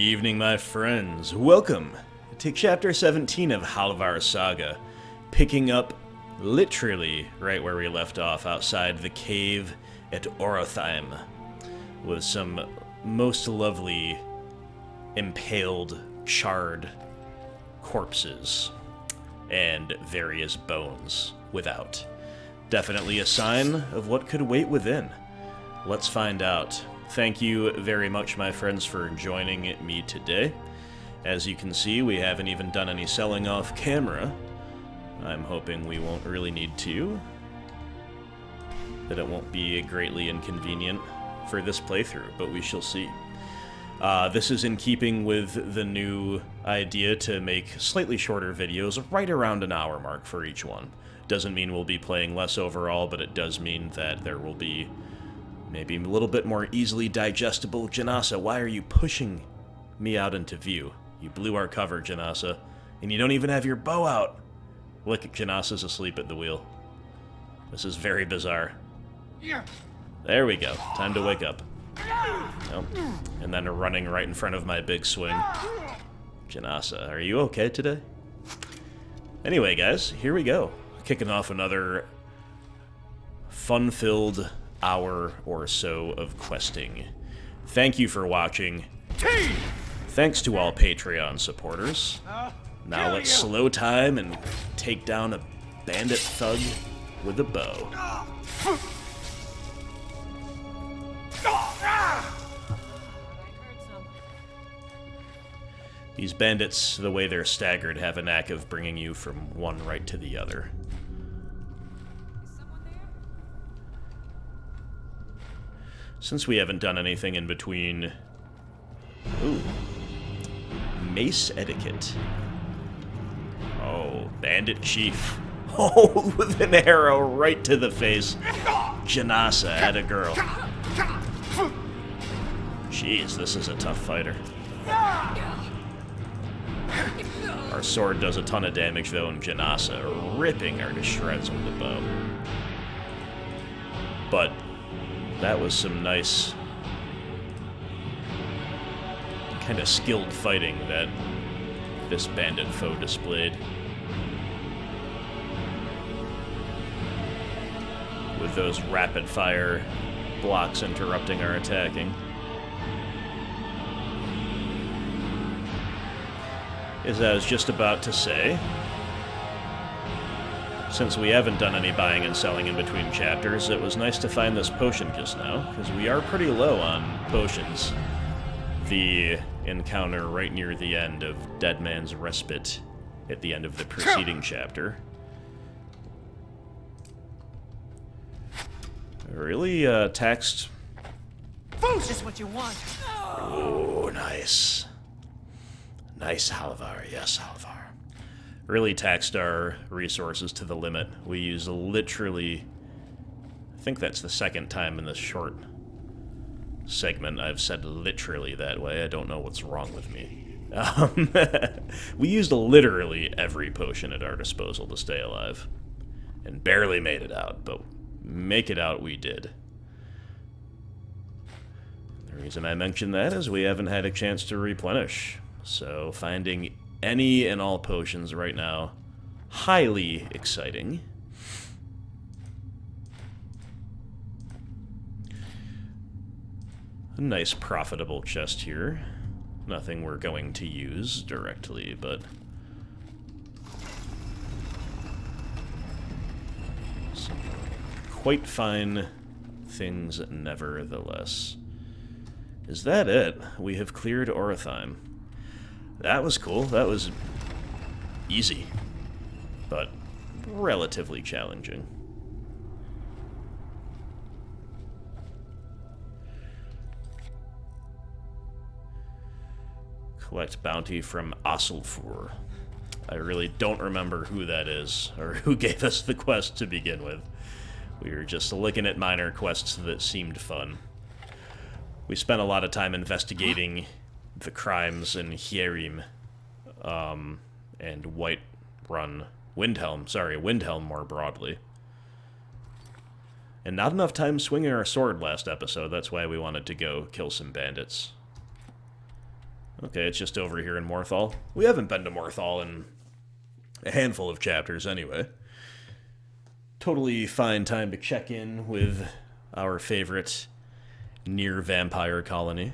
evening, my friends. Welcome to Chapter 17 of Halvar Saga, picking up literally right where we left off outside the cave at Orotheim, with some most lovely impaled, charred corpses and various bones without. Definitely a sign of what could wait within. Let's find out. Thank you very much, my friends, for joining me today. As you can see, we haven't even done any selling off camera. I'm hoping we won't really need to. That it won't be greatly inconvenient for this playthrough, but we shall see. This is in keeping with the new idea to make slightly shorter videos, right around an hour mark for each one. Doesn't mean we'll be playing less overall, but it does mean that there will be maybe a little bit more easily digestible. Janasa, why are you pushing me out into view? You blew our cover, Janasa, and you don't even have your bow out. Look, Janasa's asleep at the wheel. This is very bizarre. There we go. Time to wake up. Oh. And then running right in front of my big swing. Janasa, are you okay today? Anyway, guys, here we go. Kicking off another fun-filled hour or so of questing. Thank you for watching. Thanks to all Patreon supporters. Now let's slow time and take down a bandit thug with a bow. These bandits, the way they're staggered, have a knack of bringing you from one right to the other. Since we haven't done anything in between... Ooh. Mace etiquette. Oh, bandit chief. Oh, with an arrow right to the face. Janasa, atta girl. Jeez, this is a tough fighter. Our sword does a ton of damage, though, and Janasa ripping her to shreds with the bow. But that was some nice kind of skilled fighting that this bandit foe displayed. With those rapid-fire blocks interrupting our attacking. As I was just about to say, since we haven't done any buying and selling in between chapters, it was nice to find this potion just now, because we are pretty low on potions. The encounter right near the end of Dead Man's Respite at the end of the preceding chapter really taxed... Food's just what you want! Oh, nice. Nice, Halvar. Yes, Halvar. Really taxed our resources to the limit. We used literally... I think that's the second time in this short segment I've said literally that way. I don't know what's wrong with me. We used literally every potion at our disposal to stay alive. And barely made it out, but make it out we did. The reason I mention that is we haven't had a chance to replenish. So finding any and all potions right now, highly exciting. A nice profitable chest here. Nothing we're going to use directly, but some quite fine things nevertheless. Is that it? We have cleared Orotheim. That was cool. That was easy, but relatively challenging. Collect bounty from Aslfur. I really don't remember who that is, or who gave us the quest to begin with. We were just looking at minor quests that seemed fun. We spent a lot of time investigating the crimes in Skyrim, and Windhelm more broadly. And not enough time swinging our sword last episode, that's why we wanted to go kill some bandits. Okay, it's just over here in Morthal. We haven't been to Morthal in a handful of chapters anyway. Totally fine time to check in with our favorite near-vampire colony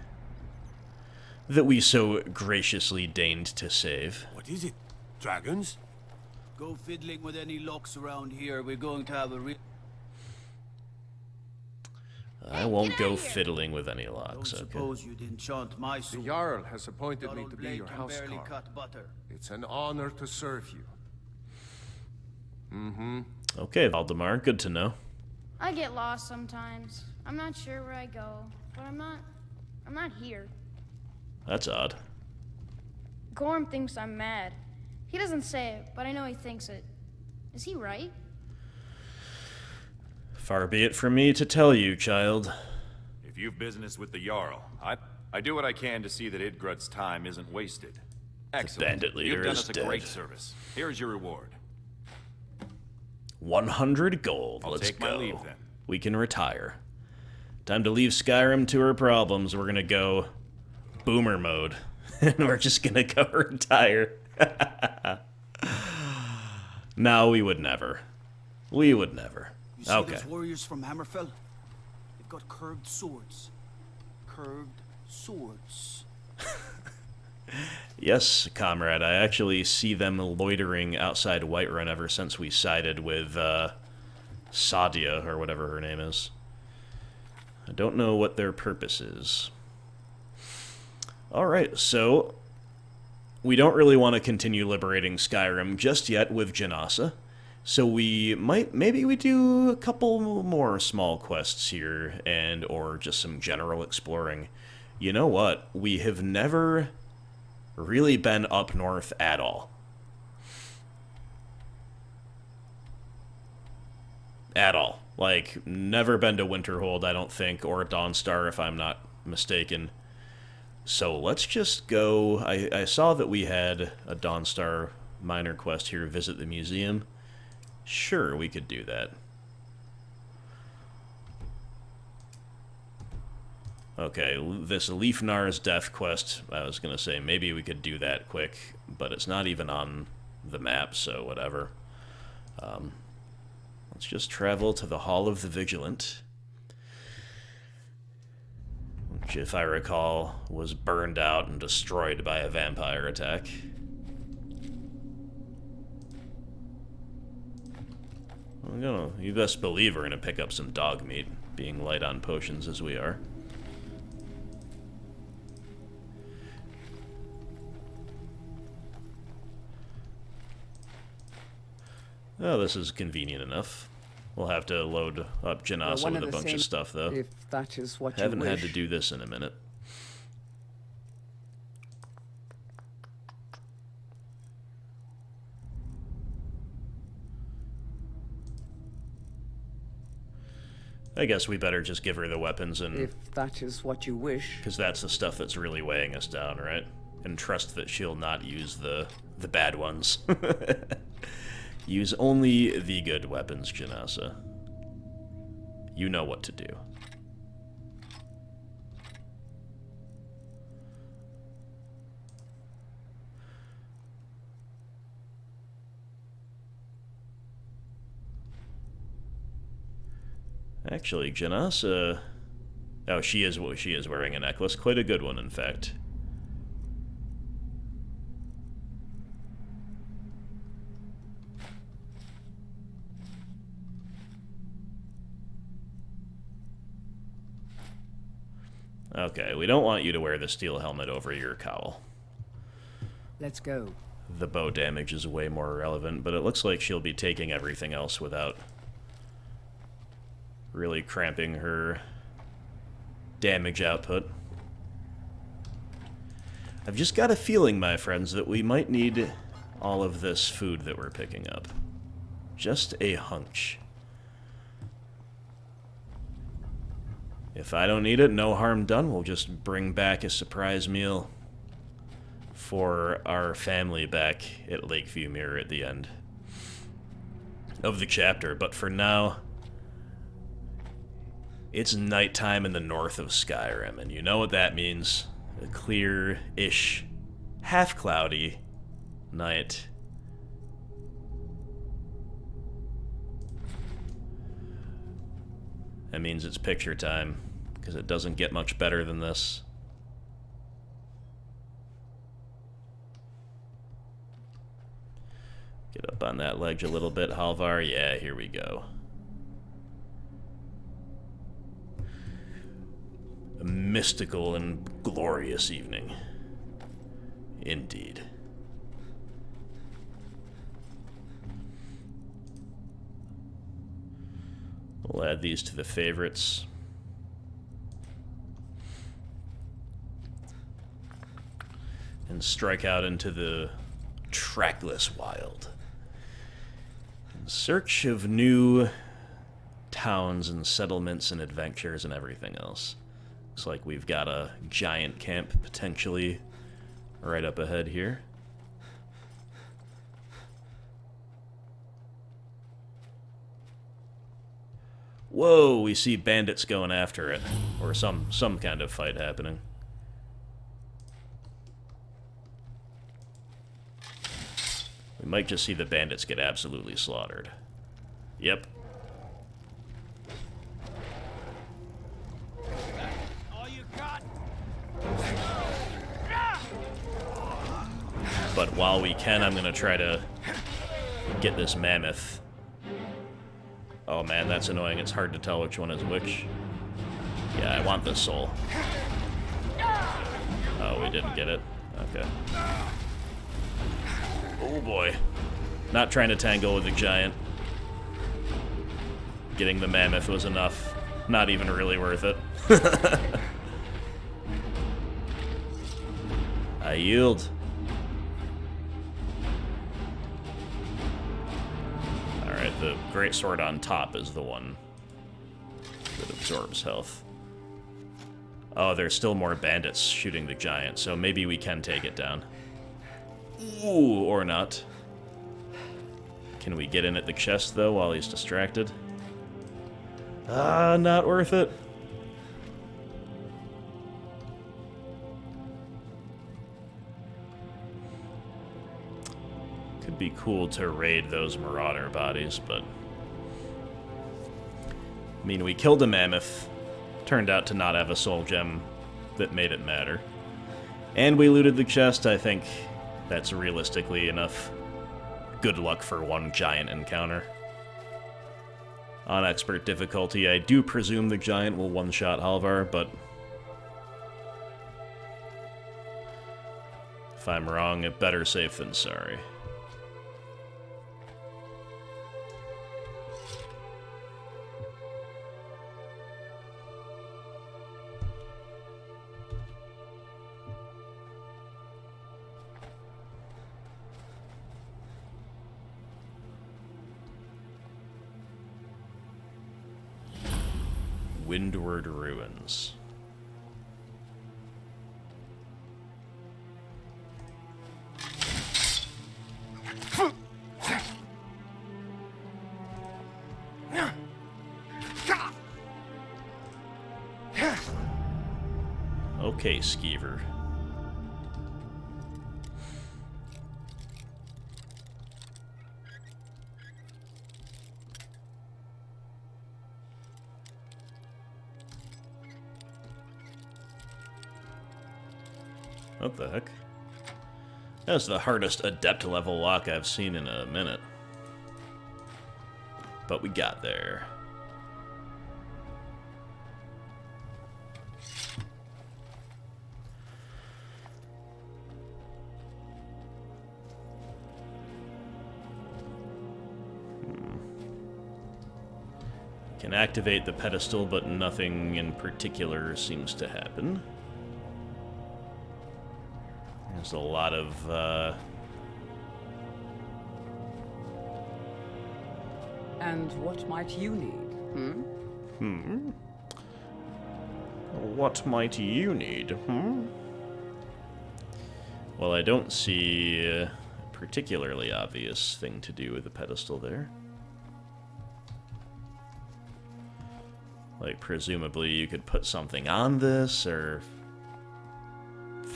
that we so graciously deigned to save. What is it? Dragons? Go fiddling with any locks around here. We're going to have a real... I won't go fiddling with any Don't locks, okay? suppose you'd enchant my The sword. Jarl has appointed That me old to be blade your can barely housecarl. cut butter. It's an honor to serve you. Okay, Valdemar, good to know. I get lost sometimes. I'm not sure where I go, but I'm not here. That's odd. Gorm thinks I'm mad. He doesn't say it, but I know he thinks it. Is he right? Far be it from me to tell you, child. If you've business with the Jarl, I do what I can to see that Idgrud's time isn't wasted. Excellent. bandit leader You've done is us a dead. great service. Here's your reward. 100 gold. I'll Let's take go. my leave then. We can retire. Time to leave Skyrim to her problems. We're gonna go boomer mode. And we're just gonna go retire. No, we would never. We would never. You see Okay. those warriors from Hammerfell? They've got curved swords. Curved swords. Yes, comrade. I actually see them loitering outside Whiterun ever since we sided with Sadia, or whatever her name is. I don't know what their purpose is. Alright, so we don't really want to continue liberating Skyrim just yet with Janasa. So maybe we do a couple more small quests here, and or just some general exploring. You know what? We have never really been up north at all. At all. Like, never been to Winterhold, I don't think, or Dawnstar, if I'm not mistaken. So let's just go. I saw that we had a Dawnstar minor quest here, visit the museum. Sure, we could do that. Okay, this Leafnar's death quest, I was going to say, maybe we could do that quick, but it's not even on the map, so whatever. Let's just travel to the Hall of the Vigilant, which, if I recall, was burned out and destroyed by a vampire attack. You best believe we're going to pick up some dog meat, being light on potions as we are. Oh, this is convenient enough. We'll have to load up Janasa with a bunch of stuff, though. If that is what Haven't you wish. had to do this in a minute. I guess we better just give her the weapons and... If that is what you wish. Because that's the stuff that's really weighing us down, right? And trust that she'll not use the bad ones. Use only the good weapons, Janasa. You know what to do. Actually, Janasa... Oh, she is wearing a necklace. Quite a good one, in fact. Okay, we don't want you to wear the steel helmet over your cowl. Let's go. The bow damage is way more relevant, but it looks like she'll be taking everything else without really cramping her damage output. I've just got a feeling, my friends, that we might need all of this food that we're picking up. Just a hunch. If I don't need it, no harm done. We'll just bring back a surprise meal for our family back at Lakeview Mirror at the end of the chapter. But for now, it's nighttime in the north of Skyrim, and you know what that means. a clear-ish, half-cloudy night. That means it's picture time, because it doesn't get much better than this. Get up on that ledge a little bit, Halvar. Yeah, here we go. A mystical and glorious evening. Indeed. We'll add these to the favorites. And strike out into the trackless wild. In search of new towns and settlements and adventures and everything else. Looks like we've got a giant camp potentially right up ahead here. Whoa, we see bandits going after it. Or some kind of fight happening. We might just see the bandits get absolutely slaughtered. Yep. All you got? But while we can, I'm gonna try to get this mammoth. Oh man, that's annoying. It's hard to tell which one is which. Yeah, I want this soul. Oh, we didn't get it. Okay. Oh boy. Not trying to tangle with the giant. Getting the mammoth was enough. Not even really worth it. I yield. Alright, the greatsword on top is the one that absorbs health. Oh, there's still more bandits shooting the giant, so maybe we can take it down. Ooh, or not. Can we get in at the chest, though, while he's distracted? Ah, not worth it. Could be cool to raid those marauder bodies, but... I mean, we killed a mammoth. Turned out to not have a soul gem that made it matter. And we looted the chest. I think that's realistically enough good luck for one giant encounter. On expert difficulty, I do presume the giant will one-shot Halvar, but if I'm wrong, better safe than sorry. Windward Ruins. Okay, Skeever. What the heck? That's the hardest adept level lock I've seen in a minute. But we got there. Can activate the pedestal, but nothing in particular seems to happen. There's a lot of, And what might you need? What might you need, Well, I don't see a particularly obvious thing to do with the pedestal there. Like, presumably you could put something on this, or...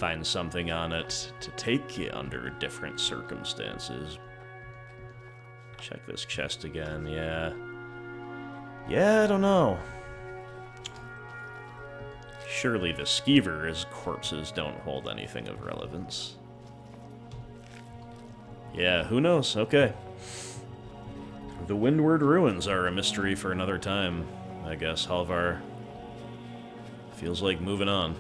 find something on it to take under different circumstances. Check this chest again, yeah. Yeah, I don't know. Surely the Skeever's corpses don't hold anything of relevance. Yeah, who knows? Okay. The Windward Ruins are a mystery for another time, I guess. Halvar feels like moving on.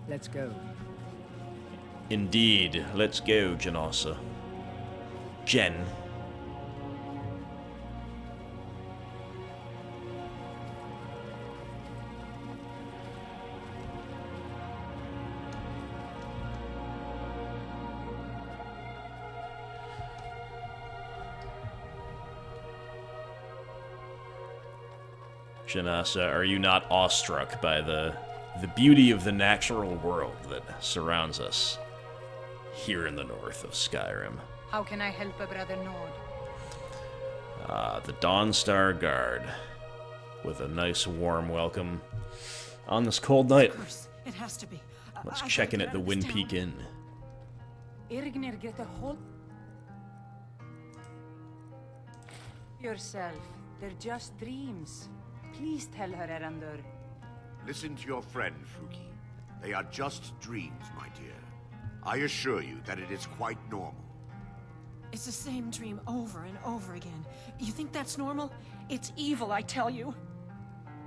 Let's go. Indeed. Let's go, Janasa. Jen. Janasa, are you not awestruck by the beauty of the natural world that surrounds us here in the north of Skyrim? How can I help a brother Nord? The Dawnstar Guard, with a nice warm welcome on this cold night. Of course, it has to be. Let's check in at the Wind Peak Inn. Irgnir, get a hold yourself. They're just dreams. Please tell her, Erandur. Listen to your friend, Fruki. They are just dreams, my dear. I assure you that it is quite normal. It's the same dream over and over again. You think that's normal? It's evil, I tell you.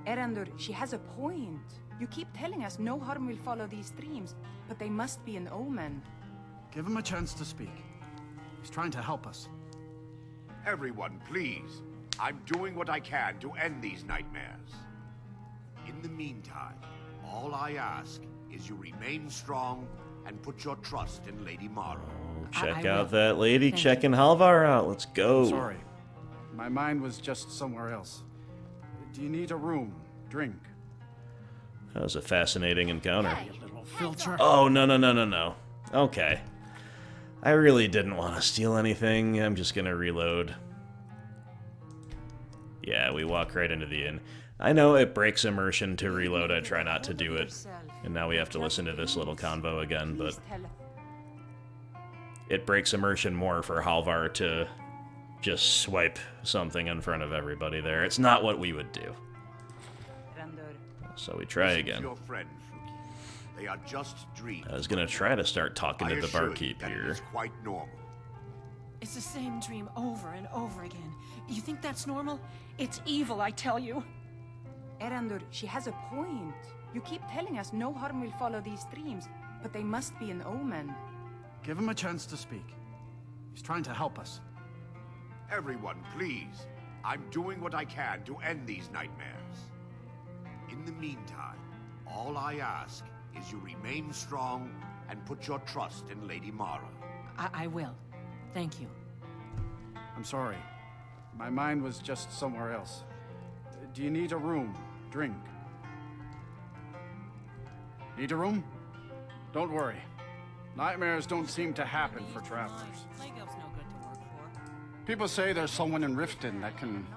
Erandur, she has a point. You keep telling us no harm will follow these dreams, but they must be an omen. Give him a chance to speak. He's trying to help us. Everyone, please. I'm doing what I can to end these nightmares. In the meantime, all I ask is you remain strong and put your trust in Lady Mara. Check I out will. that lady Thank checking Halvar out. Let's go. Sorry. My mind was just somewhere else. Do you need a room? Drink? That was a fascinating encounter. Little filcher? Oh, no. Okay. I really didn't want to steal anything. I'm just gonna reload. Yeah, we walk right into the inn. I know it breaks immersion to reload. I try not to do it. And now we have to listen to this little convo again, but it breaks immersion more for Halvar to just swipe something in front of everybody there. It's not what we would do. So we try Listen again. to your friend, Fruki. They are just dreams. I was gonna try to start talking I to the assure you barkeep that it here. is quite normal. It's the same dream over and over again. You think that's normal? It's evil, I tell you. Erandur, she has a point. You keep telling us no harm will follow these dreams, but they must be an omen. Give him a chance to speak. He's trying to help us. Everyone, please. I'm doing what I can to end these nightmares. In the meantime, all I ask is you remain strong and put your trust in Lady Mara. I will. Thank you. I'm sorry. My mind was just somewhere else. Do you need a room? Drink? Need a room? Don't worry. Nightmares don't seem to happen for travelers. People say there's someone in Riften that can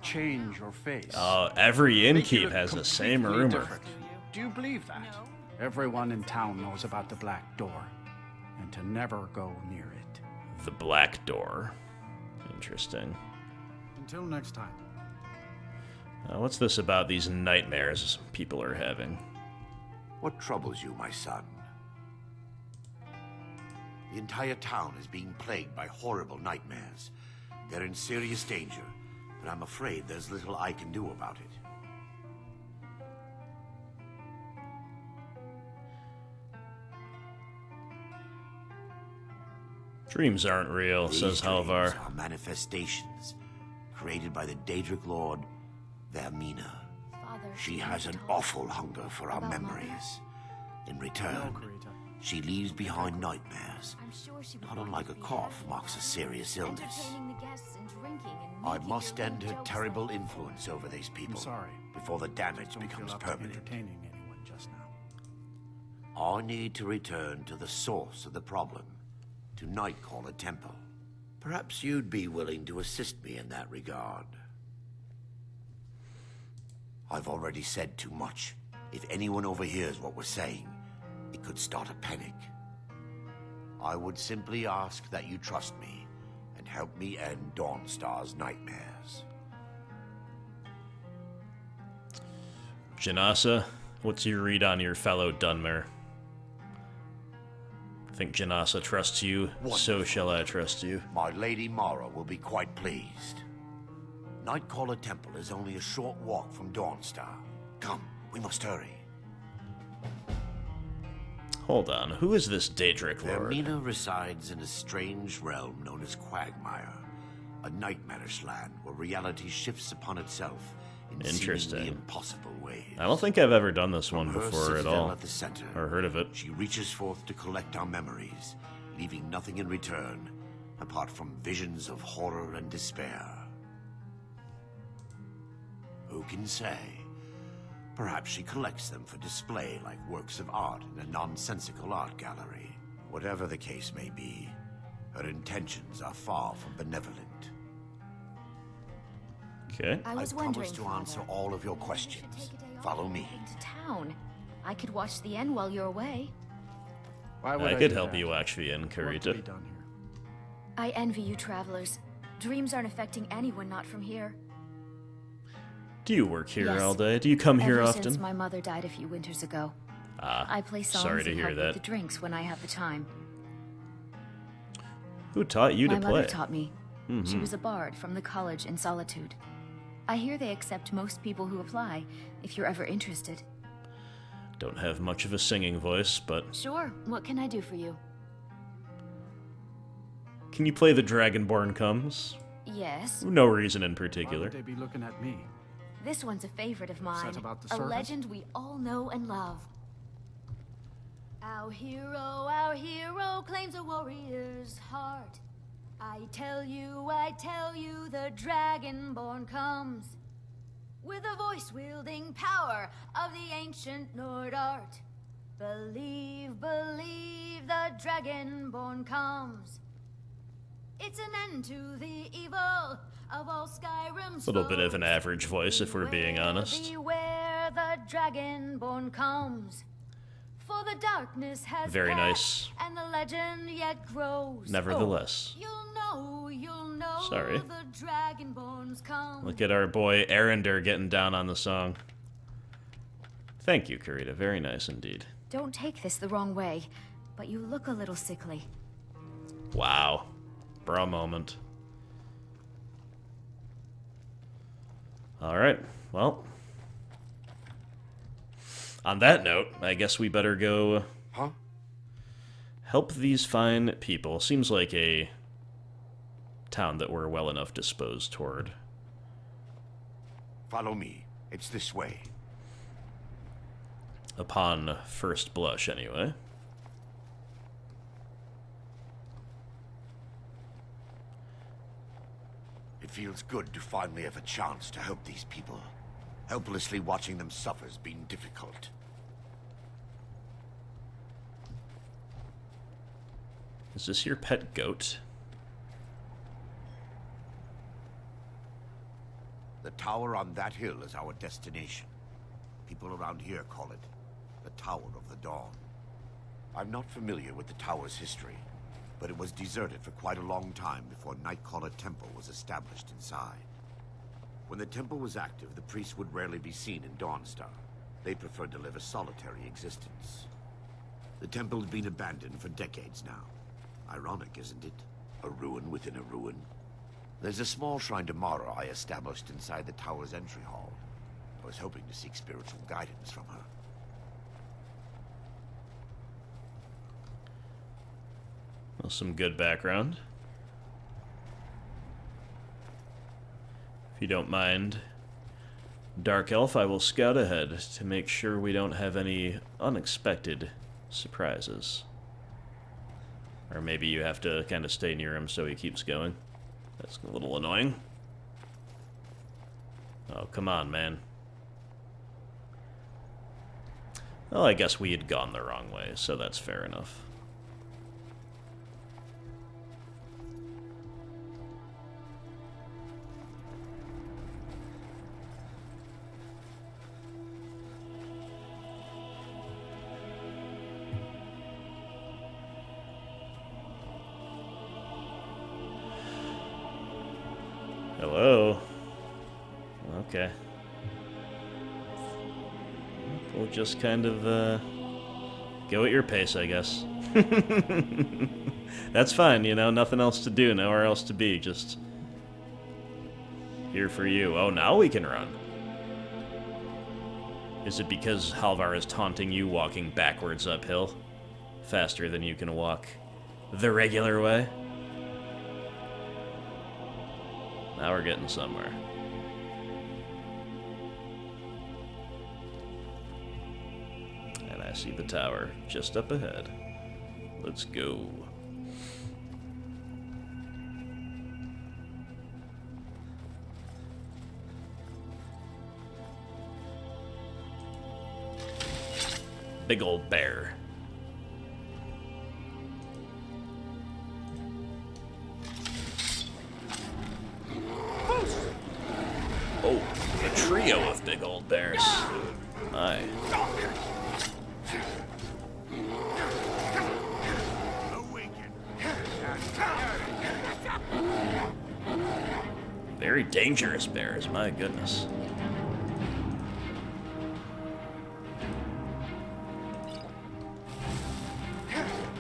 change your face. Every Make you innkeep look has the completely same rumor. different. Do you believe that? Everyone in town knows about the Black Door, and to never go near it. The Black Door. Interesting. Until next time. What's this about these nightmares people are having? What troubles you, my son? The entire town is being plagued by horrible nightmares. They're in serious danger, but I'm afraid there's little I can do about it. Dreams aren't real, says These Halvar. dreams are manifestations created by the Daedric Lord, Vermina. Father, She has an awful hunger for our About Mother? memories. In return, Karita. she leaves behind nightmares. I'm sure she would Not want unlike to a be cough happy. marks a serious illness. Entertaining the guests and drinking and I making must your end her little jokes terrible like- influence over these I'm people sorry. before the damage Don't becomes feel up to permanent. entertaining anyone just now. I need to return to the source of the problem, to Nightcaller Temple. Perhaps you'd be willing to assist me in that regard. I've already said too much. If anyone overhears what we're saying, it could start a panic. I would simply ask that you trust me and help me end Dawnstar's nightmares. Janasa, what's your read on your fellow Dunmer? Think Janasa trusts you, so Wonderful. shall I trust you. My Lady Mara will be quite pleased. Nightcaller Temple is only a short walk from Dawnstar. Come, we must hurry. Hold on, who is this Daedric Lord? Vermina resides in a strange realm known as Quagmire, a nightmarish land where reality shifts upon itself in Interesting. seemingly impossible ways. I don't think I've ever done this one From her before at citadel all, at the center, or heard of it. she reaches forth to collect our memories, leaving nothing in return apart from visions of horror and despair. Who can say? Perhaps she collects them for display like works of art in a nonsensical art gallery. Whatever the case may be, her intentions are far from benevolent. Okay. I was I wondering, promise to answer Father, all of your maybe you should questions. take a day off Follow and me. head to town. I could watch the end while you're away. Why would I could do help that? you actually in Work to Karita. be done here. I envy you travelers. Dreams aren't affecting anyone not from here. Do you work here Yes. all day? Do you come here Ever often? since my mother died a few winters ago. Ah, I play songs sorry to and hear help that. with the drinks when I have the time. Who taught you My to play? mother taught me. She Mhm. was a bard from the college in Solitude. I hear they accept most people who apply, if you're ever interested. Don't have much of a singing voice, but Sure, what can I do for you? can you play the Dragonborn Comes? Yes. No reason in Why particular. would they be looking at me? This one's a favorite of mine. about the A circus? legend we all know and love. Our hero claims a warrior's heart. I tell you, the Dragonborn comes. With a voice-wielding power of the ancient Nord art. Believe, the Dragonborn comes. It's an end to the evil of all Skyrim's A little bit of an foes. average voice, if we're being honest. Beware, the Dragonborn comes. For the darkness has Very passed, nice. and the legend yet grows. Nevertheless. You'll know Sorry. the Dragonborns come. Look at our boy Arender getting down on the song. Thank you, Karita. Very nice indeed. Don't take this the wrong way, but you look a little sickly. Wow. Bra moment. Alright, well. On that note, I guess we better go Huh? help these fine people. Seems like a town that we're well enough disposed toward. Follow me. It's this way. Upon first blush, anyway. It feels good to finally have a chance to help these people. Helplessly watching them suffer's been difficult. Is this your pet goat? The tower on that hill is our destination. People around here call it the Tower of the Dawn. I'm not familiar with the tower's history, but it was deserted for quite a long time before Nightcaller Temple was established inside. When the temple was active, the priests would rarely be seen in Dawnstar. They preferred to live a solitary existence. The temple's been abandoned for decades now. Ironic, isn't it? A ruin within a ruin. There's a small shrine to Mara I established inside the tower's entry hall. I was hoping to seek spiritual guidance from her. Well, some good background. If you don't mind, Dark Elf, I will scout ahead to make sure we don't have any unexpected surprises. Or maybe you have to kind of stay near him so he keeps going. That's a little annoying. Oh, come on, man. Well, I guess we had gone the wrong way, so that's fair enough. Hello? Okay. We'll just kind of, go at your pace, I guess. That's fine, you know, nothing else to do, nowhere else to be, just here for you. Oh, now we can run. Is it because Halvar is taunting you walking backwards uphill? Faster than you can walk the regular way? Now we're getting somewhere. And I see the tower just up ahead. Let's go. Big old bear. Oh, a trio of big old bears. Aye. Very dangerous bears, my goodness.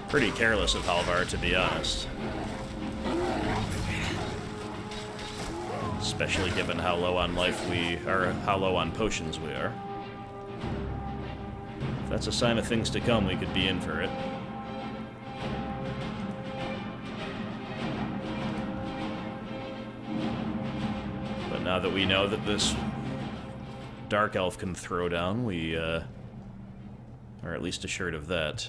Pretty careless of Halvar, to be honest. Especially given how low on life we are, how low on potions we are. If that's a sign of things to come, we could be in for it. But now that we know that this dark elf can throw down, we are at least assured of that.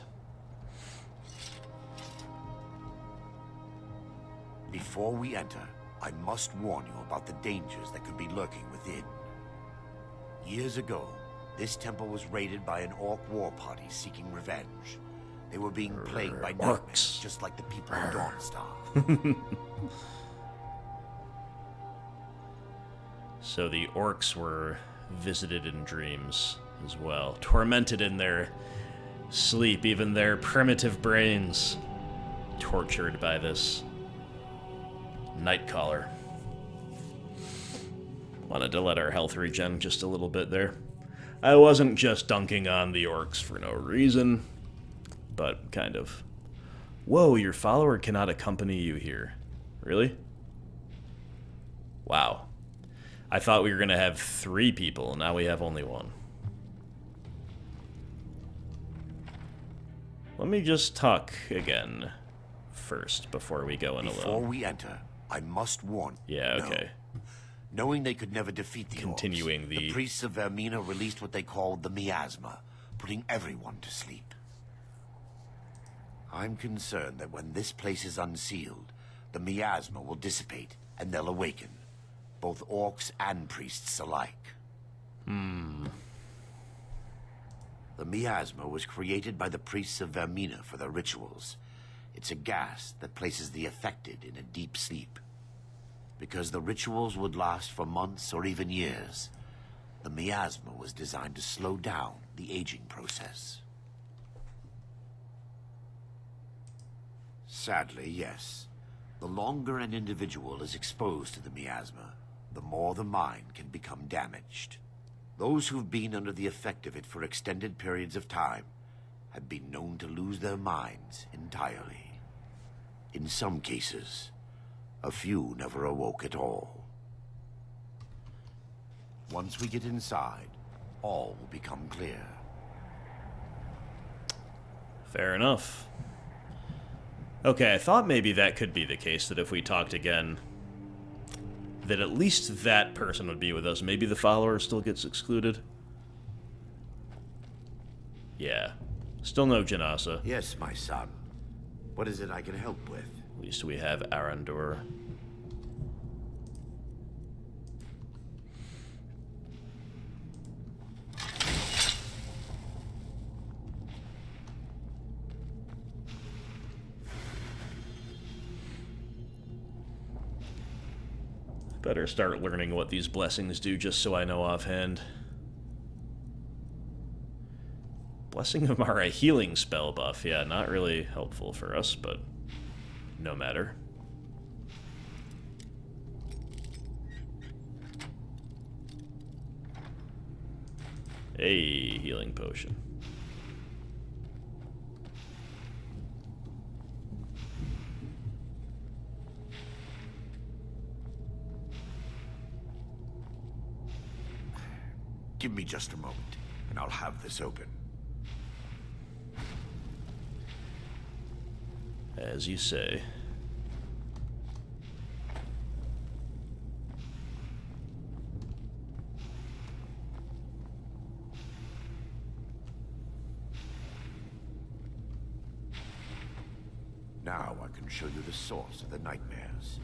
Before we enter, I must warn you about the dangers that could be lurking within. Years ago, this temple was raided by an orc war party seeking revenge. They were being plagued by nightmares, just like the people in Dawnstar. So the orcs were visited in dreams as well, tormented in their sleep, even their primitive brains tortured by this Nightcaller. Wanted to let our health regen just a little bit there. I wasn't just dunking on the orcs for no reason, but kind of. Whoa, your follower cannot accompany you here. Really? Wow. I thought we were going to have 3 people, now we have only 1. Let me just talk again first before we go in alone. Before we enter, I must warn you. Yeah, okay. No. Knowing they could never defeat the Continuing orcs, the the priests of Vermina released what they called the miasma, putting everyone to sleep. I'm concerned that when this place is unsealed, the miasma will dissipate and they'll awaken, both orcs and priests alike. The miasma was created by the priests of Vermina for their rituals. It's a gas that places the affected in a deep sleep. Because the rituals would last for months or even years, the miasma was designed to slow down the aging process. Sadly, yes. The longer an individual is exposed to the miasma, the more the mind can become damaged. Those who've been under the effect of it for extended periods of time have been known to lose their minds entirely. In some cases, a few never awoke at all. Once we get inside, all will become clear. Fair enough. Okay, I thought maybe that could be the case, that if we talked again, that at least that person would be with us. Maybe the follower still gets excluded. Yeah. Still no Janasa. Yes, my son. What is it I can help with? At least we have Arandor. Better start learning what these blessings do just so I know offhand. Blessing of Mara, healing spell buff. Yeah, not really helpful for us, but no matter. A healing potion. Give me just a moment, and I'll have this open. As you say. Now I can show you the source of the nightmares.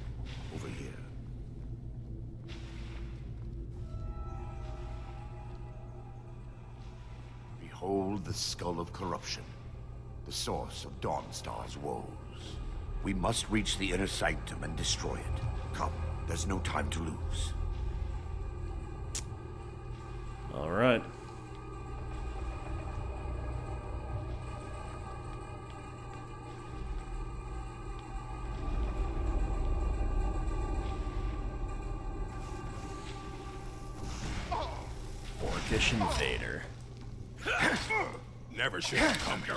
Over here. Behold the skull of corruption, the source of Dawnstar's woes. We must reach the inner sanctum and destroy it. Come, there's no time to lose. All right. Orcish invader. Never should have come here.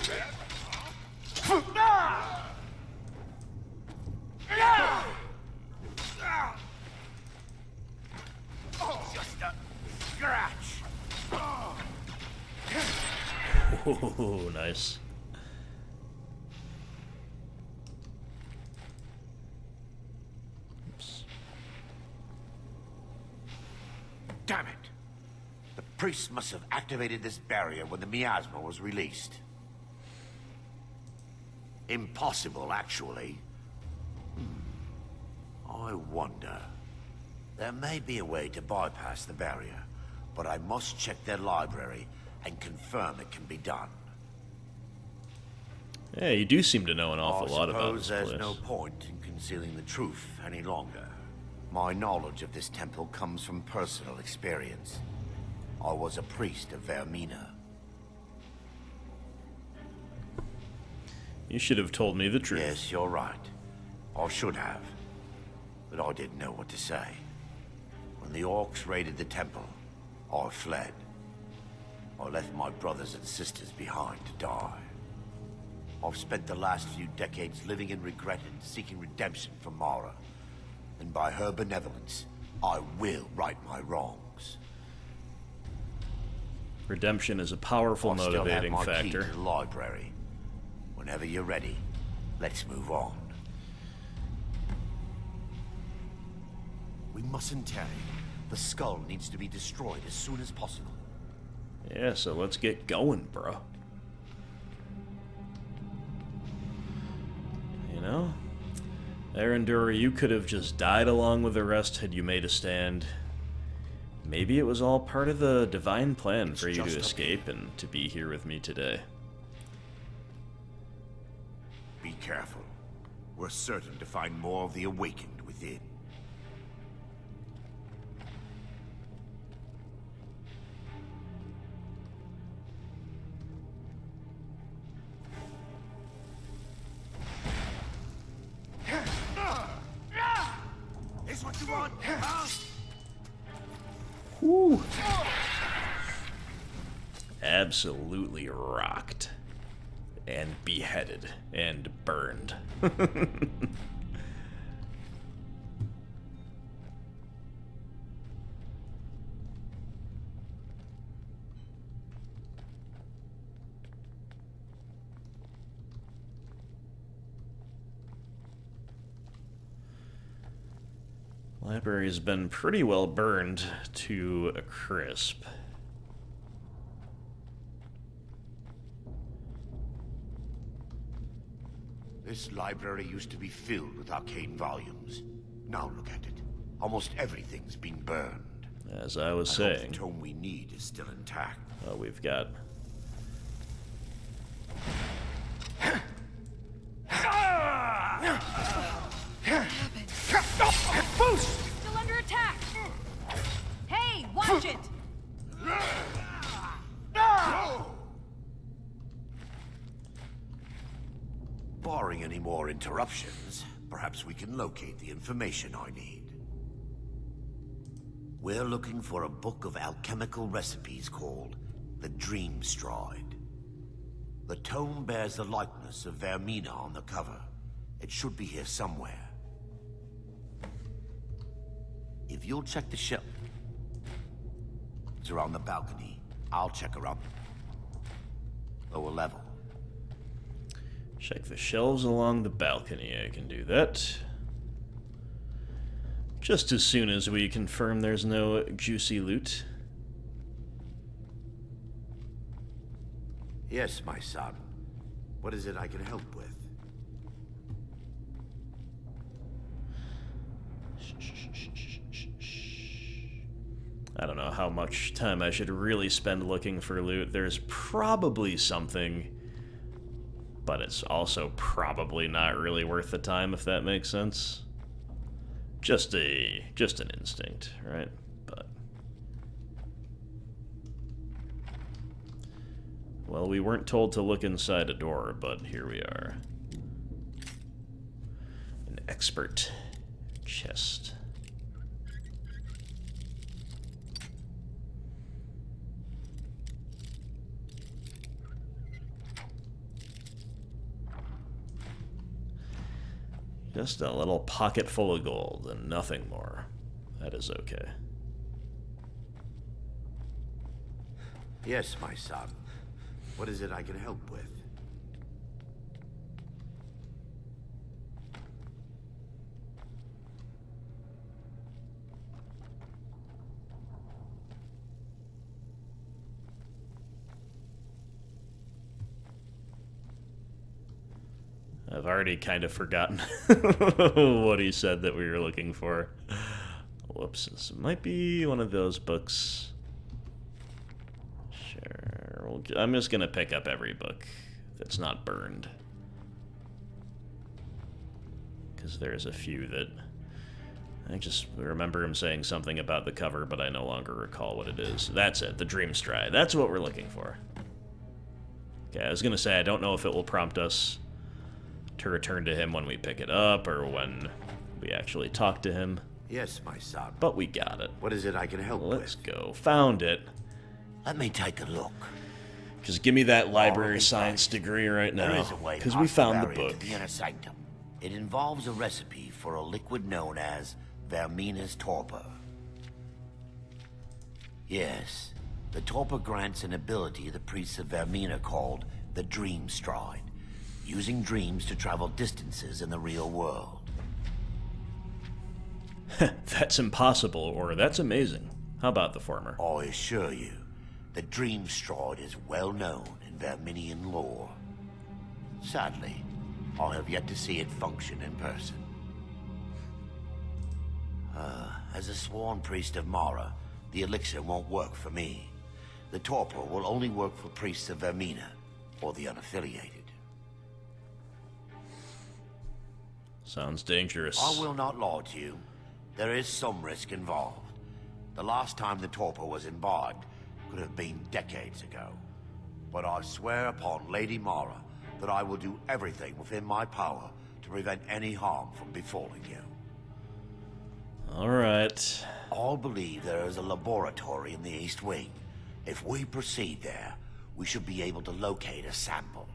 Just a scratch. Oh, nice. Oops. Damn it! The priest must have activated this barrier when the miasma was released. Impossible, actually. I wonder. There may be a way to bypass the barrier, but I must check their library and confirm it can be done. Yeah, you do seem to know an awful lot about I suppose this there's place. no point in concealing the truth any longer. My knowledge of this temple comes from personal experience. I was a priest of Vermina. You should have told me the truth. Yes, you're right. I should have. But I didn't know what to say. When the orcs raided the temple, I fled. I left my brothers and sisters behind to die. I've spent the last few decades living in regret and seeking redemption from Mara. And by her benevolence, I will right my wrongs. Redemption is a powerful motivating I still have my factor. key to the library. Whenever you're ready, let's move on. We mustn't tarry. The skull needs to be destroyed as soon as possible. Yeah, so let's get going, bro. You know? Erendura, you could have just died along with the rest had you made a stand. Maybe it was all part of the divine plan for you to escape and to be here with me today. Be careful. We're certain to find more of the awakened within. Is what you want, huh? Woo! Absolutely rocked. And beheaded. And burned. Library's been pretty well burned to a crisp. This library used to be filled with arcane volumes. Now look at it. Almost everything's been burned. As I was I hope saying. the tome we need is still intact. Oh, we've got... Still under attack! Hey, watch it! Barring any more interruptions, perhaps we can locate the information I need. We're looking for a book of alchemical recipes called The Dream Stride. The tome bears the likeness of Vermina on the cover. It should be here somewhere. If you'll check the shelf... It's around the balcony. I'll check around lower level. Check the shelves along the balcony. I can do that. Just as soon as we confirm there's no juicy loot. Yes, my son. What is it I can help with? I don't know how much time I should really spend looking for loot. There's probably something, but it's also probably not really worth the time, if that makes sense. Just an instinct, right? But well, we weren't told to look inside a door, but here we are. An expert chest. Just a little pocket full of gold and nothing more. That is okay. Yes, my son. What is it I can help with? I've already kind of forgotten what he said that we were looking for. Whoops, this might be one of those books. Sure, I'm just gonna pick up every book that's not burned. Because there's a few that... I just remember him saying something about the cover, but I no longer recall what it is. That's it, the Dream Stride. That's what we're looking for. Okay, I was gonna say, I don't know if it will prompt us to return to him when we pick it up, or when we actually talk to him. Yes, my son. But we got it. What is it I can help with? Let's go. Found it. Let me take a look. Just give me that library science degree right now, because we found the book. The inner sanctum. It involves a recipe for a liquid known as Vermina's torpor. Yes, the torpor grants an ability the priests of Vermina called the Dream Stride, using dreams to travel distances in the real world. That's impossible, or that's amazing. How about the former? I assure you, the Dream Stride is well known in Verminian lore. Sadly, I have yet to see it function in person. As a sworn priest of Mara, the elixir won't work for me. The torpor will only work for priests of Vermina, or the unaffiliated. Sounds dangerous. I will not lie to you. There is some risk involved. The last time the torpor was imbibed could have been decades ago. But I swear upon Lady Mara that I will do everything within my power to prevent any harm from befalling you. Alright. I believe there is a laboratory in the East Wing. If we proceed there, we should be able to locate a sample.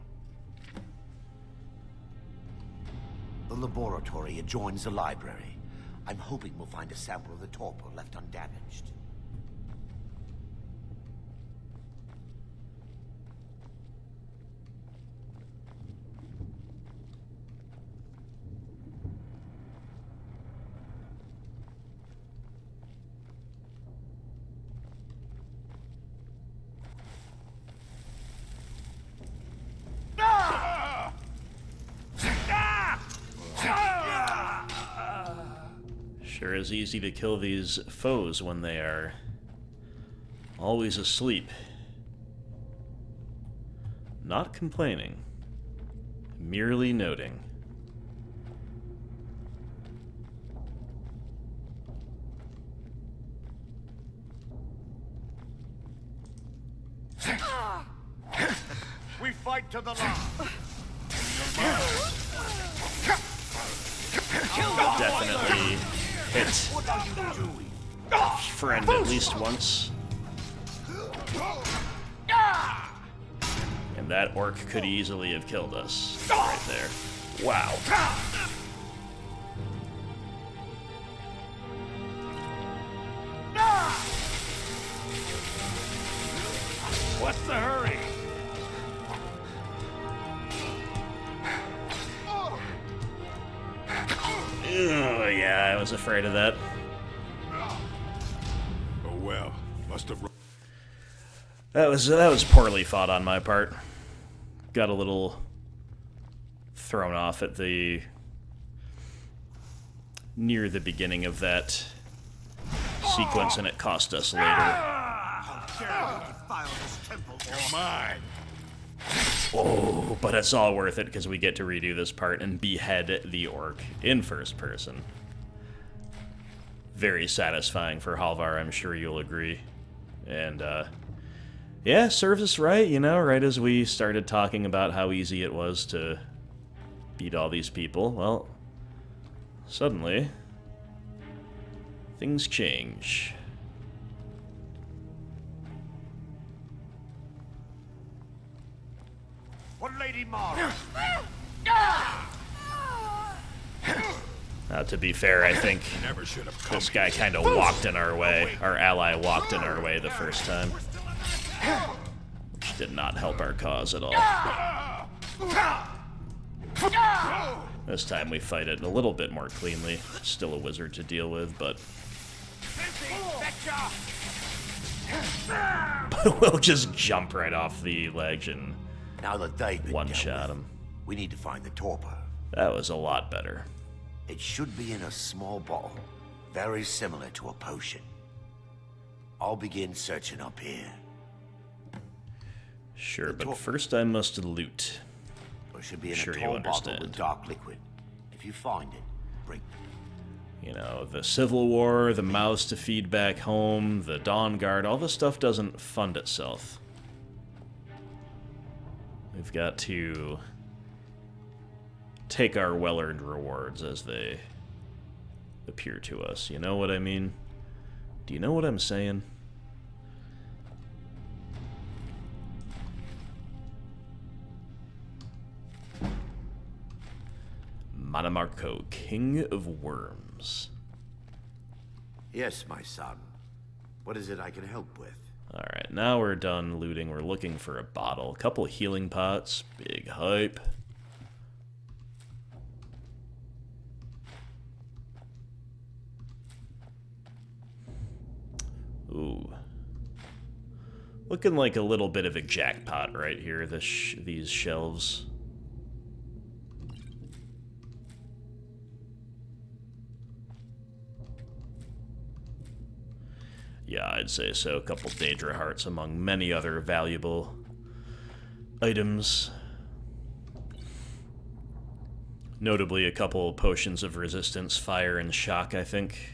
The laboratory adjoins the library. I'm hoping we'll find a sample of the torpor left undamaged. Sure is easy to kill these foes when they are always asleep. Not complaining, merely noting. We fight to the last. Definitely hit friend at least once. And that orc could easily have killed us right there. Wow. What's the hurry? Oh, yeah, I was afraid of that. Oh well, must have. That was poorly fought on my part. Got a little thrown off at the near the beginning of that sequence, and it cost us later. You're mine. Oh, but it's all worth it because we get to redo this part and behead the orc in first person. Very satisfying for Halvar, I'm sure you'll agree. And, yeah, serves us right, you know, right as we started talking about how easy it was to beat all these people. Well, suddenly, things change. For Lady Mara. Now, to be fair, I think Never should have come this guy kind of walked in our way. Our ally walked in our way the first time. Which did not help our cause at all. This time we fight it a little bit more cleanly. Still a wizard to deal with, but we'll just jump right off the ledge and Now that they've been one-shot dealt with, him. we need to find the torpor. That was a lot better. It should be in a small bottle, very similar to a potion. I'll begin searching up here. Sure, but first I must loot. It should be in Sure a you tall bottle understand. with dark liquid. If you find it, bring. You know, the Civil War, the mouse to feed back home, the Dawn Guard, all this stuff doesn't fund itself. We've got to take our well-earned rewards as they appear to us. You know what I mean? Do you know what I'm saying? Manamarco, King of Worms. Yes, my son. What is it I can help with? Alright, now we're done looting. We're looking for a bottle. A couple healing pots. Big hype. Ooh. Looking like a little bit of a jackpot right here, these shelves. Yeah, I'd say so. A couple Daedra hearts among many other valuable items. Notably, a couple potions of resistance, fire and shock, I think.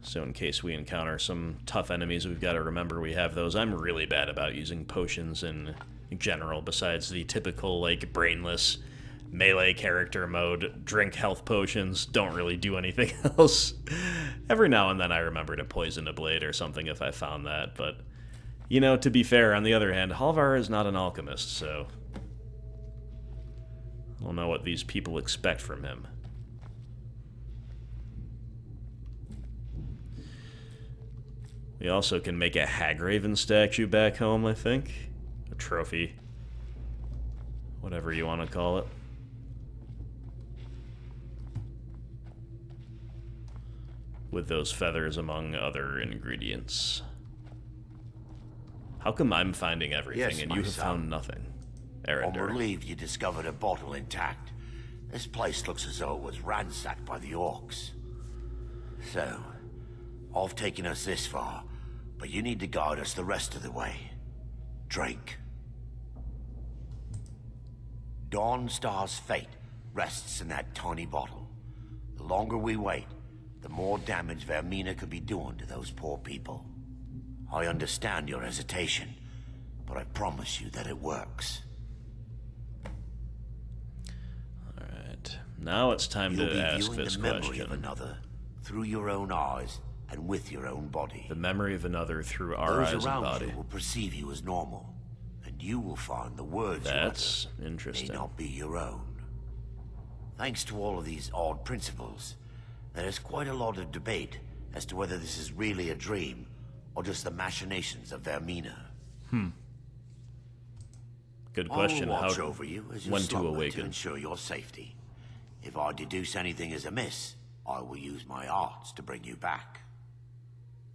So in case we encounter some tough enemies, we've got to remember we have those. I'm really bad about using potions in general, besides the typical, like, brainless melee character mode, drink health potions, don't really do anything else. Every now and then I remember to poison a blade or something if I found that, but, you know, to be fair, on the other hand, Halvar is not an alchemist, so I don't know what these people expect from him. We also can make a Hagraven statue back home, I think. A trophy. Whatever you want to call it. With those feathers among other ingredients. How come I'm finding everything Yes, and my you have son. found nothing? I'm Erendur. relieved you discovered a bottle intact. This place looks as though it was ransacked by the orcs. So, I've taken us this far, but you need to guide us the rest of the way. Drink. Dawnstar's fate rests in that tiny bottle. The longer we wait, the more damage Vermina could be doing to those poor people. I understand your hesitation, but I promise you that it works. Alright. Now it's time You'll to be ask viewing this the memory question. of another through your own eyes and with your own body. The memory of another through our eyes Those and around body. you will perceive you as normal, and and you will find the words That's you utter interesting. may not be your own. Thanks to all of these odd principles, there is quite a lot of debate as to whether this is really a dream or just the machinations of Vermina. Good question. I'll watch How over you as you when to slumber awaken? to ensure your safety. If I deduce anything is amiss, I will use my arts to bring you back.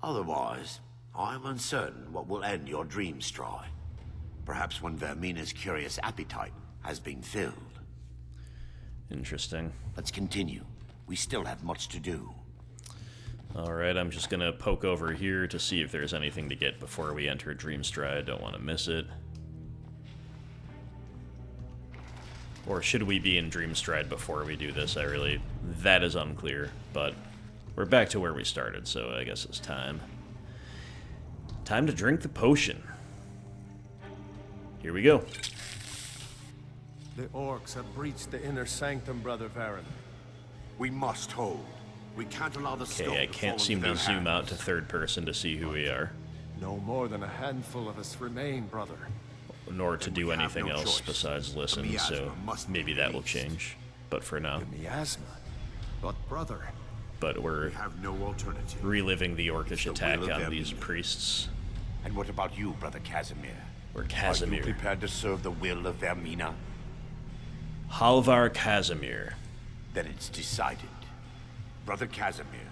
Otherwise, I am uncertain what will end your dream stride. Perhaps when Vermina's curious appetite has been filled. Interesting. Let's continue. We still have much to do. Alright, I'm just gonna poke over here to see if there's anything to get before we enter Dreamstride. Don't want to miss it. Or should we be in Dreamstride before we do this? That is unclear, but we're back to where we started, so I guess it's time. Time to drink the potion. Here we go. The orcs have breached the inner sanctum, Brother Varen. We must hold. We can't allow the skull Okay, I to can't fall seem into to their zoom out hands. to third person to see who we are, No more than a handful of us remain, brother. nor to Then do we have anything no else choice. besides The listen, miasma so must be maybe that will released. change. But for now, The miasma. But brother, but we're We have no alternative. reliving the orcish The attack will of on these Vermina. priests. And what about you, Brother Casimir? Or Are you Casimir. prepared to serve the will of Vermina? Halvar Casimir. Then it's decided. Brother Casimir,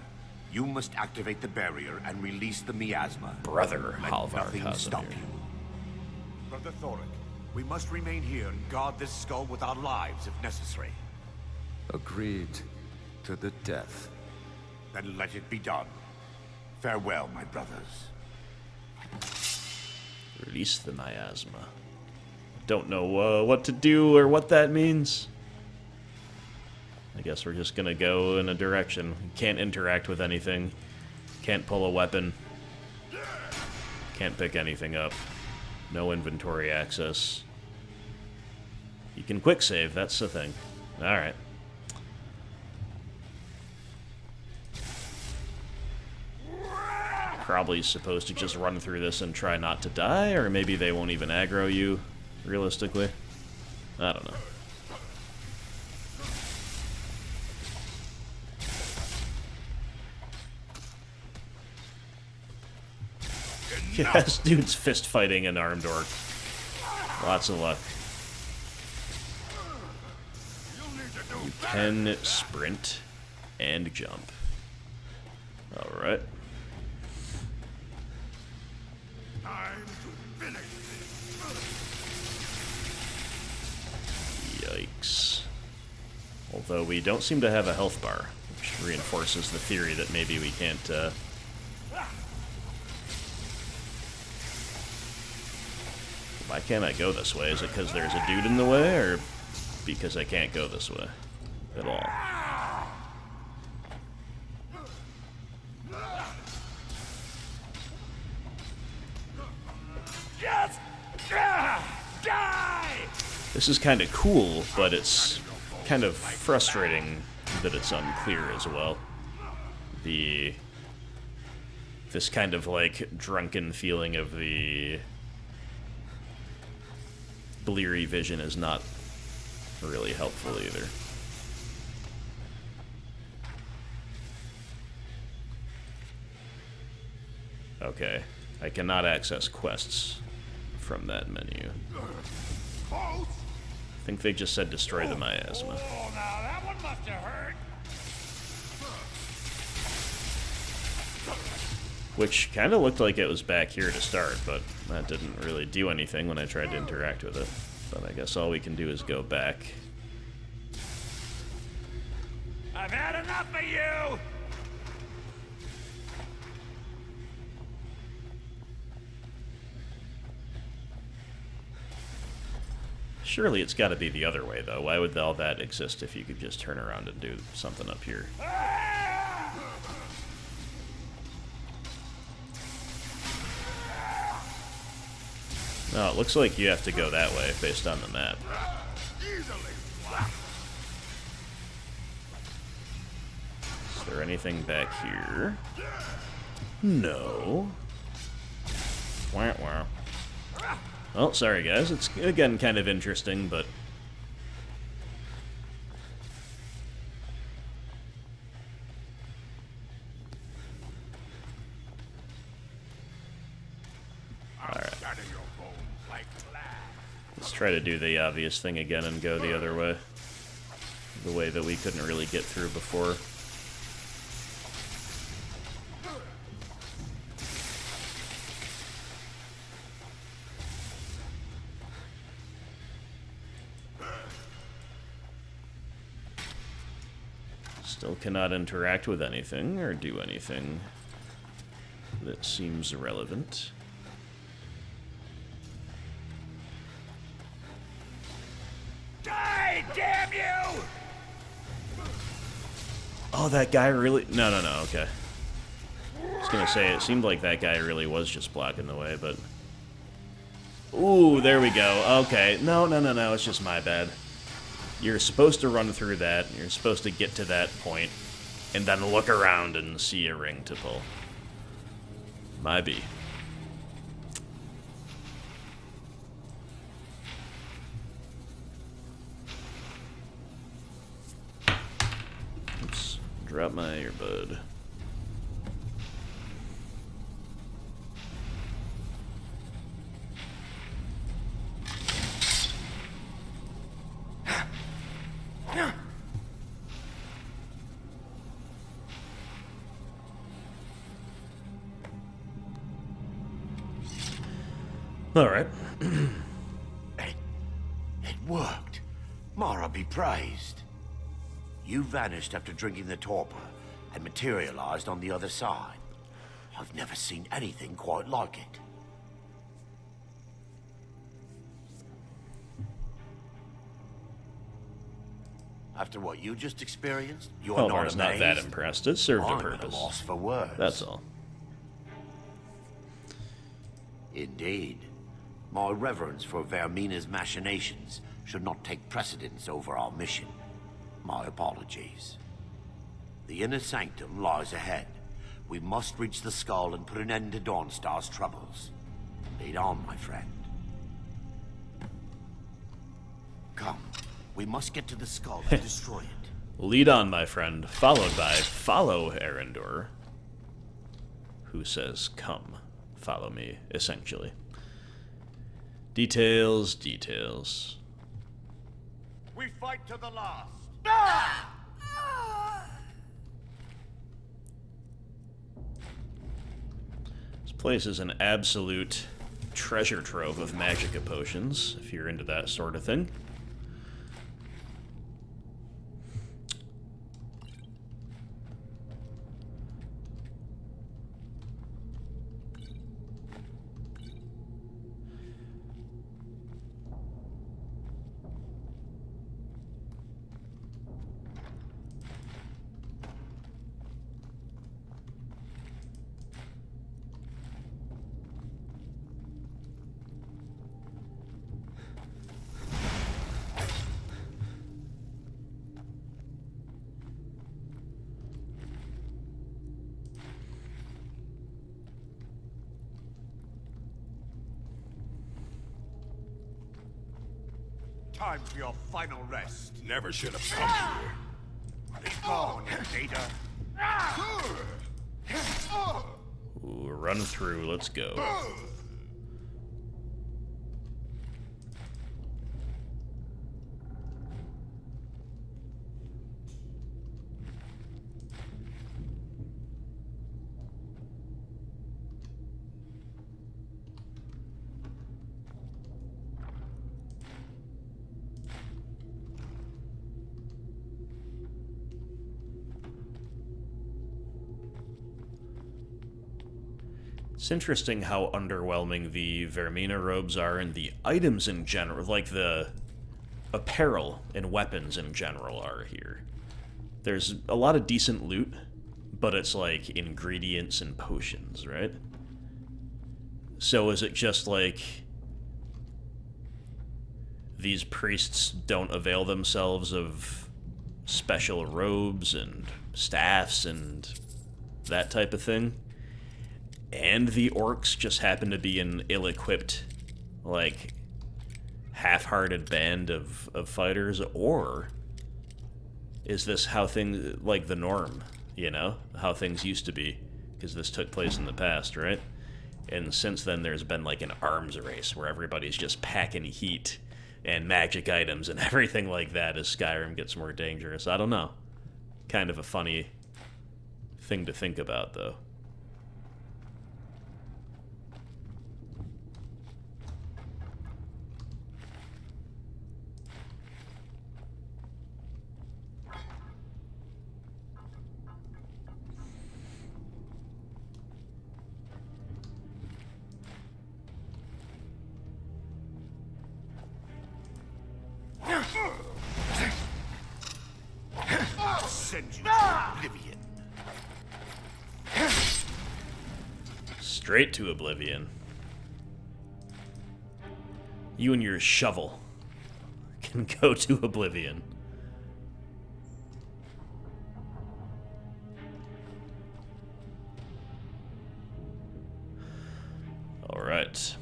you must activate the barrier and release the miasma. Brother Let Halvar nothing stop Casimir. you. Brother Thoric, we must remain here and guard this skull with our lives if necessary. agreed to the death. Then let it be done. Farewell, my brothers. Release the miasma. Don't know what to do or what that means. I guess we're just gonna go in a direction. Can't interact with anything. Can't pull a weapon. Can't pick anything up. No inventory access. You can quick save, that's the thing. Alright. Probably supposed to just run through this and try not to die, or maybe they won't even aggro you, realistically. I don't know. Yeah, this dude's fist fighting an armed orc. Lots of luck. You can sprint and jump. Alright. Time to finish this. Yikes. Although we don't seem to have a health bar, which reinforces the theory that maybe we can't, Why can't I go this way? Is it because there's a dude in the way, or because I can't go this way at all? Just die! This is kind of cool, but it's kind of frustrating that it's unclear as well. This kind of like drunken feeling of the bleary vision is not really helpful either. Okay, I cannot access quests from that menu. I think they just said destroy the miasma. Oh, now that one must have hurt. Which kind of looked like it was back here to start, but that didn't really do anything when I tried to interact with it. But I guess all we can do is go back. I've had enough of you! Surely it's got to be the other way, though. Why would all that exist if you could just turn around and do something up here? No, it looks like you have to go that way based on the map. Is there anything back here? No. Wah, wah. Well, sorry guys, it's again kind of interesting, but... Alright. Let's try to do the obvious thing again and go the other way. The way that we couldn't really get through before. Still cannot interact with anything or do anything that seems relevant. Die, damn you! Oh, that guy really... No, okay. I was gonna say, it seemed like that guy really was just blocking the way, but... Ooh, there we go. Okay. No, it's just my bad. You're supposed to run through that, you're supposed to get to that point, and then look around and see a ring to pull. My B. Oops, drop my earbud. All right. It worked. Mara be praised. You vanished after drinking the torpor and materialized on the other side. I've never seen anything quite like it. After what you just experienced, you're Halvar's not not amazed? that impressed. It served a I'm at a purpose. loss for words. That's all. Indeed. My reverence for Vermina's machinations should not take precedence over our mission. My apologies. The inner sanctum lies ahead. We must reach the skull and put an end to Dawnstar's troubles. Lead on, my friend. Come. We must get to the skull and destroy it. Lead on, my friend, followed by follow Erendor, who says, come, follow me, essentially. Details. We fight to the last. This place is an absolute treasure trove of magica potions, if you're into that sort of thing. Time for your final rest. Never should have come here. Be gone, Data. Ooh, run through, let's go. It's interesting how underwhelming the Vermina robes are and the items in general, like the apparel and weapons in general are here. There's a lot of decent loot, but it's like ingredients and potions, right? So is it just like these priests don't avail themselves of special robes and staffs and that type of thing? And the orcs just happen to be an ill-equipped like, half-hearted band of fighters, or is this how things, like, the norm, you know? How things used to be, because this took place in the past, right? And since then, there's been, like, an arms race where everybody's just packing heat and magic items and everything like that as Skyrim gets more dangerous. I don't know. Kind of a funny thing to think about, though. Send you to oblivion. Straight to oblivion. You and your shovel can go to oblivion. All right.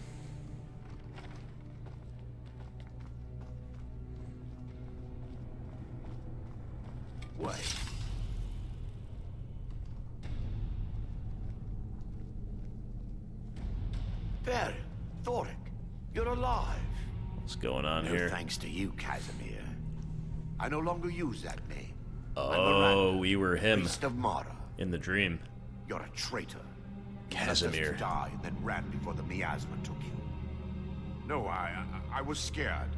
Wait. There, Thoric, you're alive. What's going on No here? thanks to you, Casimir. I no longer use that name. Oh, we were him Priest of Mara. in the dream. You're a traitor. Casimir. You left us to die and then ran before the miasma took you. No, I was scared.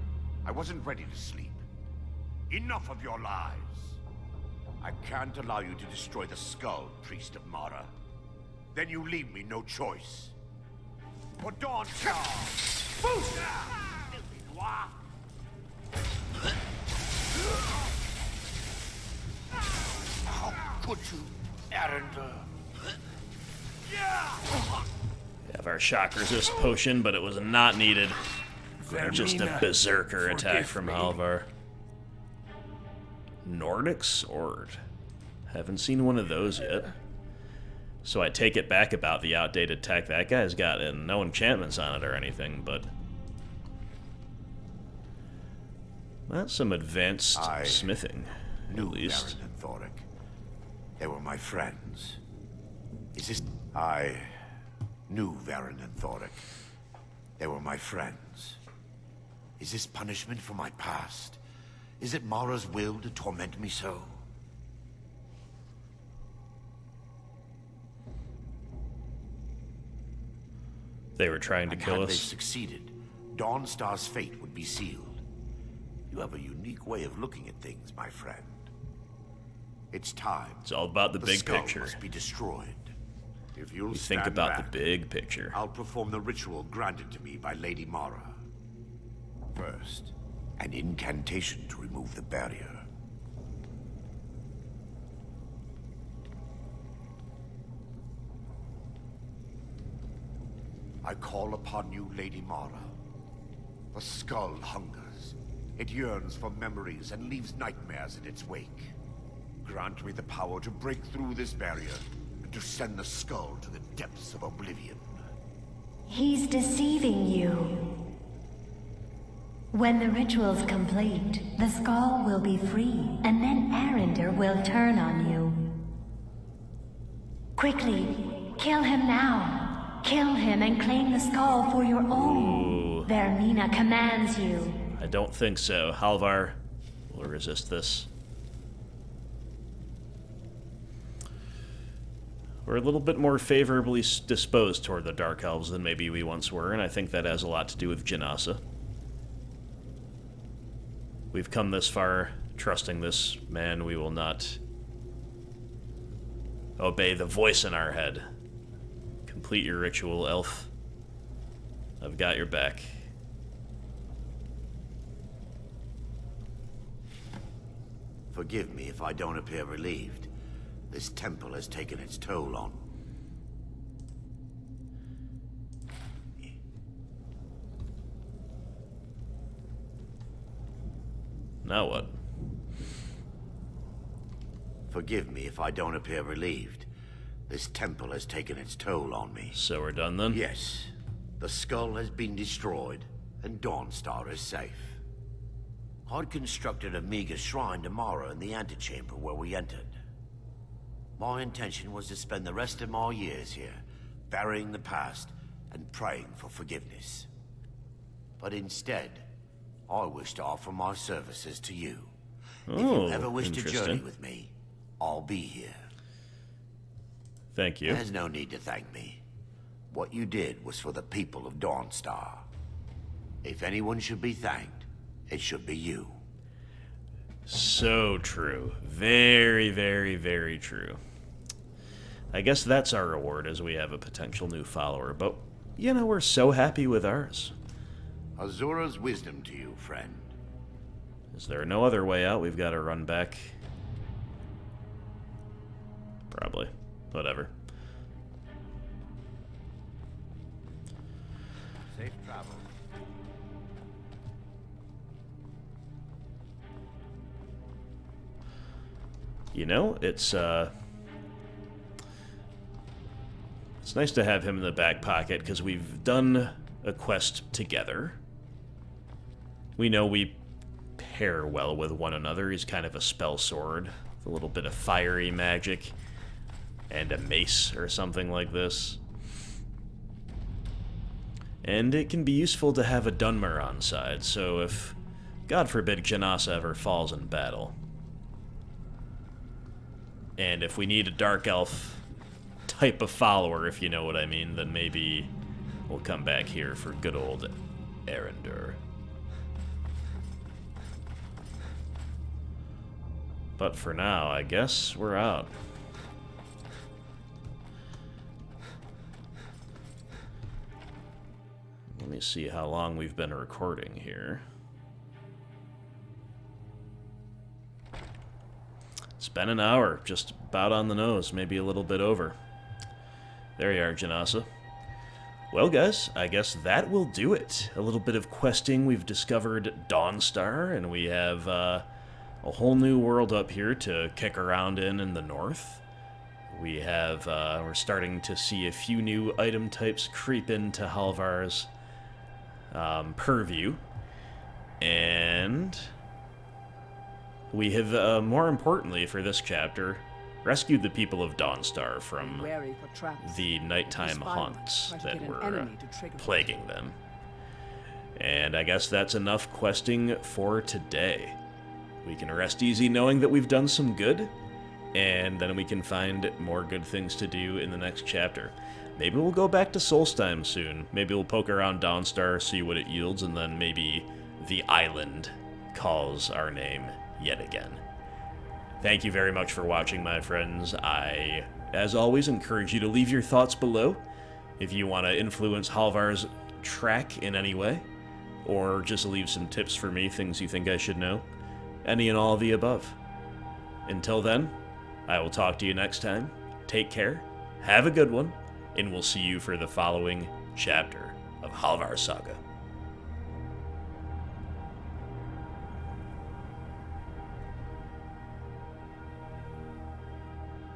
I wasn't ready to sleep. Enough of your lies. I can't allow you to destroy the skull, Priest of Mara. Then you leave me no choice. For Dawn Boost! How could you, Arender? Have our shock resist potion, but it was not needed. Just a berserker attack from Halvar. Nordic sword. Haven't seen one of those yet. So I take it back about the outdated tech. That guy's got no enchantments on it or anything, but that's some advanced smithing, at least. Baron and Thoric. They were my friends. Is this... I knew Varen and Thoric. They were my friends. Is this punishment for my past? Is it Mara's will to torment me so? They were trying to kill Had us. they succeeded, Dawnstar's fate would be sealed. You have a unique way of looking at things, my friend. It's time. It's all about the big skull picture. Must be destroyed. If you'll You think stand about back, the big picture. I'll perform the ritual granted to me by Lady Mara. First, an incantation to remove the barrier. I call upon you, Lady Mara. The skull hungers. It yearns for memories and leaves nightmares in its wake. Grant me the power to break through this barrier and to send the skull to the depths of oblivion. He's deceiving you. When the ritual's complete, the skull will be free, and then Arender will turn on you. Quickly, kill him now. Kill him and claim the skull for your own. Vermina commands you. I don't think so. Halvar will resist this. We're a little bit more favorably disposed toward the Dark Elves than maybe we once were, and I think that has a lot to do with Janasa. We've come this far, trusting this man. We will not obey the voice in our head. Complete your ritual, elf. I've got your back. Forgive me if I don't appear relieved. This temple has taken its toll on. Now what? Forgive me if I don't appear relieved. This temple has taken its toll on me. So we're done then? Yes. The skull has been destroyed, and Dawnstar is safe. I'd constructed a meager shrine tomorrow in the antechamber where we entered. My intention was to spend the rest of my years here, burying the past and praying for forgiveness. But instead, I wish to offer my services to you. If you ever wish to journey with me, I'll be here. Thank you. There's no need to thank me. What you did was for the people of Dawnstar. If anyone should be thanked, it should be you. So true. Very, very, very true. I guess that's our reward, as we have a potential new follower, but, you know, we're so happy with ours. Azura's wisdom to you, friend. Is there no other way out? We've got to run back. Probably. Whatever. Safe travel. You know, it's nice to have him in the back pocket, because we've done a quest together. We know we pair well with one another. He's kind of a spell sword, with a little bit of fiery magic, and a mace or something like this. And it can be useful to have a Dunmer on side, so if, God forbid, Janasa ever falls in battle, and if we need a Dark Elf type of follower, if you know what I mean, then maybe we'll come back here for good old Arender. But for now, I guess we're out. Let me see how long we've been recording here. It's been an hour, just about on the nose, maybe a little bit over. There you are, Janasa. Well, guys, I guess that will do it. A little bit of questing. We've discovered Dawnstar, and we have a whole new world up here to kick around in the north. We have, we're starting to see a few new item types creep into Halvar's purview. And we have, more importantly for this chapter, rescued the people of Dawnstar from the nighttime haunts that were plaguing them. And I guess that's enough questing for today. We can rest easy knowing that we've done some good, and then we can find more good things to do in the next chapter. Maybe we'll go back to Solstheim soon. Maybe we'll poke around Dawnstar, see what it yields, and then maybe the island calls our name yet again. Thank you very much for watching, my friends. I, as always, encourage you to leave your thoughts below if you want to influence Halvar's track in any way, or just leave some tips for me, things you think I should know. Any and all of the above. Until then, I will talk to you next time. Take care, have a good one, and we'll see you for the following chapter of Halvar Saga.